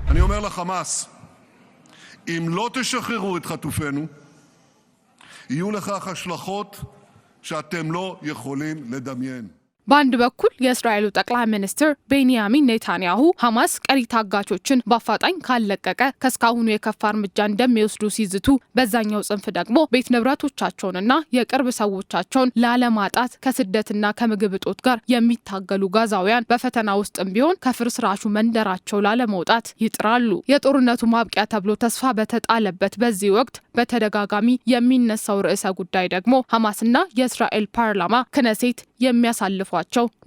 אני אומר לחמאס, אם לא תשחררו את חטופינו, יהיו לכך השלכות שאתם לא יכולים לדמיין. በአንድ በኩል የእስራኤሉ ጠቅላይ ሚኒስትር ቤንያሚን ኔታንያሁ ሐማስ ቀሪ ታጋቾችን በአፋጣኝ ካለቀቀ ከስካሁኑ የከፋ እርምጃ እንደሚወስዱ ሲዝቱ፣ በዛኛው ጽንፍ ደግሞ ቤት ንብረቶቻቸውንና የቅርብ ሰዎቻቸውን ላለማጣት ከስደትና ከምግብ እጦት ጋር የሚታገሉ ጋዛውያን በፈተና ውስጥም ቢሆን ከፍርስራሹ መንደራቸው ላለመውጣት ይጥራሉ። የጦርነቱ ማብቂያ ተብሎ ተስፋ በተጣለበት በዚህ ወቅት በተደጋጋሚ የሚነሳው ርዕሰ ጉዳይ ደግሞ ሐማስና የእስራኤል ፓርላማ ክነሴት የሚያሳልፏቸው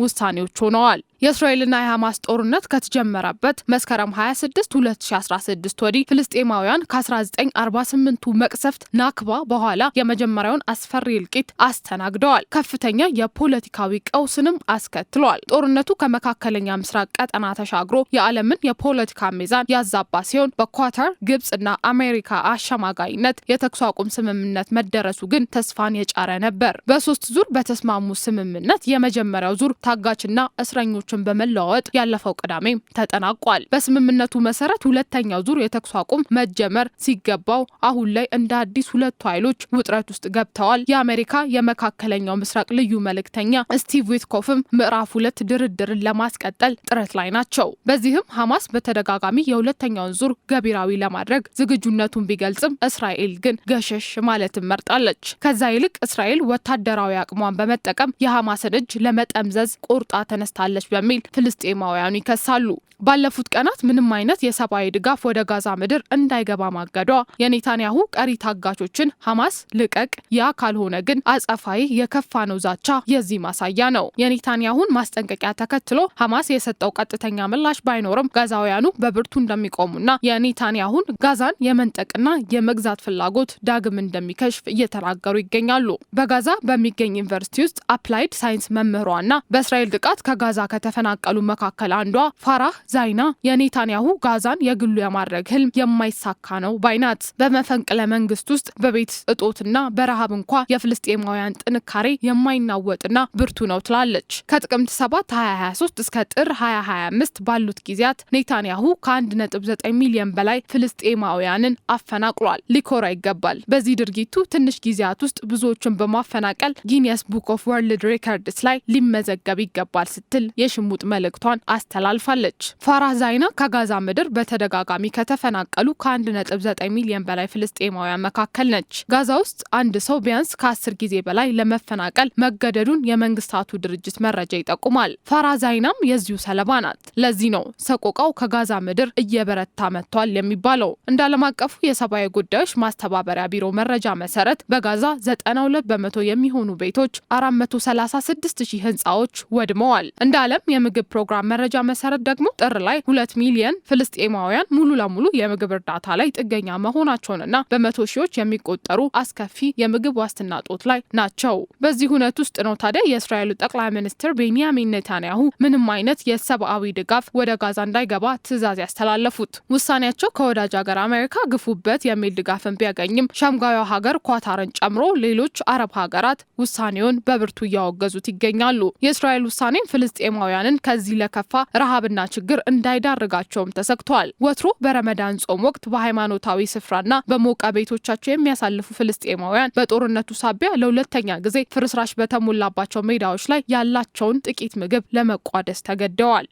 ውሳኔዎች ሆነዋል። የእስራኤልና የሐማስ ጦርነት ከተጀመረበት መስከረም 26 2016 ወዲህ ፍልስጤማውያን ከ1948ቱ መቅሰፍት ናክባ በኋላ የመጀመሪያውን አስፈሪ እልቂት አስተናግደዋል። ከፍተኛ የፖለቲካዊ ቀውስንም አስከትሏል። ጦርነቱ ከመካከለኛ ምስራቅ ቀጠና ተሻግሮ የዓለምን የፖለቲካ ሚዛን ያዛባ ሲሆን በኳታር፣ ግብጽና አሜሪካ አሸማጋይነት የተኩስ አቁም ስምምነት መደረሱ ግን ተስፋን የጫረ ነበር። በሶስት ዙር በተስማሙ ስምምነት የመጀመሪያው ዙር ታጋችና እስረኞች በመለዋወጥ ያለፈው ቅዳሜ ተጠናቋል። በስምምነቱ መሰረት ሁለተኛው ዙር የተኩስ አቁም መጀመር ሲገባው አሁን ላይ እንደ አዲስ ሁለቱ ኃይሎች ውጥረት ውስጥ ገብተዋል። የአሜሪካ የመካከለኛው ምስራቅ ልዩ መልእክተኛ ስቲቭ ዊትኮፍም ምዕራፍ 2 ድርድርን ለማስቀጠል ጥረት ላይ ናቸው። በዚህም ሐማስ በተደጋጋሚ የሁለተኛውን ዙር ገቢራዊ ለማድረግ ዝግጁነቱን ቢገልጽም እስራኤል ግን ገሸሽ ማለትን መርጣለች። ከዛ ይልቅ እስራኤል ወታደራዊ አቅሟን በመጠቀም የሐማስን እጅ ለመጠምዘዝ ቆርጣ ተነስታለች በሚል ፍልስጤማውያኑ ይከሳሉ። ባለፉት ቀናት ምንም አይነት የሰብአዊ ድጋፍ ወደ ጋዛ ምድር እንዳይገባ ማገዷ የኔታንያሁ ቀሪ ታጋቾችን ሐማስ ልቀቅ፣ ያ ካልሆነ ግን አጸፋዊ የከፋ ነው ዛቻ የዚህ ማሳያ ነው። የኔታንያሁን ማስጠንቀቂያ ተከትሎ ሐማስ የሰጠው ቀጥተኛ ምላሽ ባይኖርም ጋዛውያኑ በብርቱ እንደሚቆሙና የኔታንያሁን ጋዛን የመንጠቅና የመግዛት ፍላጎት ዳግም እንደሚከሽፍ እየተናገሩ ይገኛሉ። በጋዛ በሚገኝ ዩኒቨርሲቲ ውስጥ አፕላይድ ሳይንስ መምህሯና በእስራኤል ጥቃት ከጋዛ ከተፈናቀሉ መካከል አንዷ ፋራህ ዛይና የኔታንያሁ ጋዛን የግሉ የማድረግ ህልም የማይሳካ ነው ባይናት። በመፈንቅለ መንግስት ውስጥ በቤት እጦትና በረሃብ እንኳ የፍልስጤማውያን ጥንካሬ የማይናወጥና ብርቱ ነው ትላለች። ከጥቅምት 7 2023 እስከ ጥር 2025 ባሉት ጊዜያት ኔታንያሁ ከ1.9 ሚሊዮን በላይ ፍልስጤማውያንን አፈናቅሏል። ሊኮራ ይገባል። በዚህ ድርጊቱ ትንሽ ጊዜያት ውስጥ ብዙዎችን በማፈናቀል ጊኒየስ ቡክ ኦፍ ወርልድ ሬከርድስ ላይ ሊመዘገብ ይገባል ስትል የሽሙጥ መልእክቷን አስተላልፋለች። ፋራህ ዛይና ከጋዛ ምድር በተደጋጋሚ ከተፈናቀሉ ከ1.9 ሚሊዮን በላይ ፍልስጤማውያን መካከል ነች። ጋዛ ውስጥ አንድ ሰው ቢያንስ ከ10 ጊዜ በላይ ለመፈናቀል መገደዱን የመንግስታቱ ድርጅት መረጃ ይጠቁማል። ፋራህ ዛይናም የዚሁ ሰለባ ናት። ለዚህ ነው ሰቆቃው ከጋዛ ምድር እየበረታ መጥቷል የሚባለው። እንደ ዓለም አቀፉ የሰብአዊ ጉዳዮች ማስተባበሪያ ቢሮ መረጃ መሰረት በጋዛ 92 በመቶ የሚሆኑ ቤቶች፣ 436,000 ህንፃዎች ወድመዋል። እንደ ዓለም የምግብ ፕሮግራም መረጃ መሰረት ደግሞ ጥር ላይ 2 ሚሊዮን ፍልስጤማውያን ሙሉ ለሙሉ የምግብ እርዳታ ላይ ጥገኛ መሆናቸውንና በመቶ ሺዎች የሚቆጠሩ አስከፊ የምግብ ዋስትና ጦት ላይ ናቸው። በዚህ ሁነት ውስጥ ነው ታዲያ የእስራኤሉ ጠቅላይ ሚኒስትር ቤንያሚን ኔታንያሁ ምንም አይነት የሰብአዊ ድጋፍ ወደ ጋዛ እንዳይገባ ትዕዛዝ ያስተላለፉት። ውሳኔያቸው ከወዳጅ ሀገር አሜሪካ ግፉበት የሚል ድጋፍን ቢያገኝም ሸምጋዩ ሀገር ኳታርን ጨምሮ ሌሎች አረብ ሀገራት ውሳኔውን በብርቱ እያወገዙት ይገኛሉ። የእስራኤል ውሳኔም ፍልስጤማውያንን ከዚህ ለከፋ ረሃብና ችግር እንዳይዳርጋቸውም ተሰግቷል። ወትሮ በረመዳን ጾም ወቅት በሃይማኖታዊ ስፍራና በሞቀ ቤቶቻቸው የሚያሳልፉ ፍልስጤማውያን በጦርነቱ ሳቢያ ለሁለተኛ ጊዜ ፍርስራሽ በተሞላባቸው ሜዳዎች ላይ ያላቸውን ጥቂት ምግብ ለመቋደስ ተገደዋል።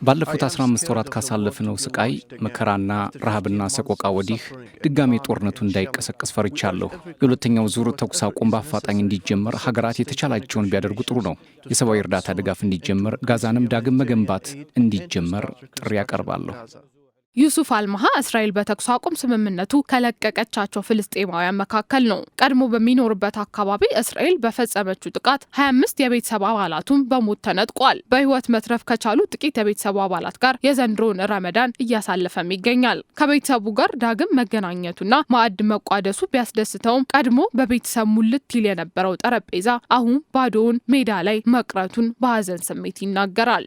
ባለፉት 15 ወራት ካሳለፍነው ስቃይ መከራና ረሃብና ሰቆቃ ወዲህ ድጋሜ ጦርነቱ እንዳይቀሰቀስ ፈርቻለሁ። የሁለተኛው ዙር ተኩስ አቁም በአፋጣኝ እንዲጀመር ሀገራት የተቻላቸውን ቢያደርጉ ጥሩ ነው። የሰብአዊ እርዳታ ድጋፍ እንዲጀመር፣ ጋዛንም ዳግም መገንባት እንዲጀመር ጥሪ ያቀርባለሁ። ዩሱፍ አልማሃ እስራኤል በተኩስ አቁም ስምምነቱ ከለቀቀቻቸው ፍልስጤማውያን መካከል ነው። ቀድሞ በሚኖርበት አካባቢ እስራኤል በፈጸመችው ጥቃት 25 የቤተሰብ አባላቱን በሞት ተነጥቋል። በህይወት መትረፍ ከቻሉ ጥቂት የቤተሰቡ አባላት ጋር የዘንድሮውን ረመዳን እያሳለፈም ይገኛል። ከቤተሰቡ ጋር ዳግም መገናኘቱና ማዕድ መቋደሱ ቢያስደስተውም ቀድሞ በቤተሰብ ሙልት ይል የነበረው ጠረጴዛ አሁን ባዶውን ሜዳ ላይ መቅረቱን በሀዘን ስሜት ይናገራል።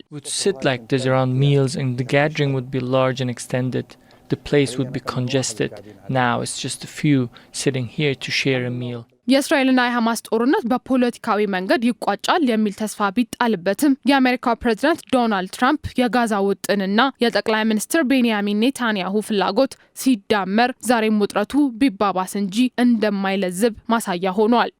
The place would be congested. Now it's just a few sitting here to share a meal. የእስራኤልና የሐማስ ጦርነት በፖለቲካዊ መንገድ ይቋጫል የሚል ተስፋ ቢጣልበትም የአሜሪካው ፕሬዝዳንት ዶናልድ ትራምፕ የጋዛ ውጥንና የጠቅላይ ሚኒስትር ቤንያሚን ኔታንያሁ ፍላጎት ሲዳመር ዛሬም ውጥረቱ ቢባባስ እንጂ እንደማይለዝብ ማሳያ ሆኗል።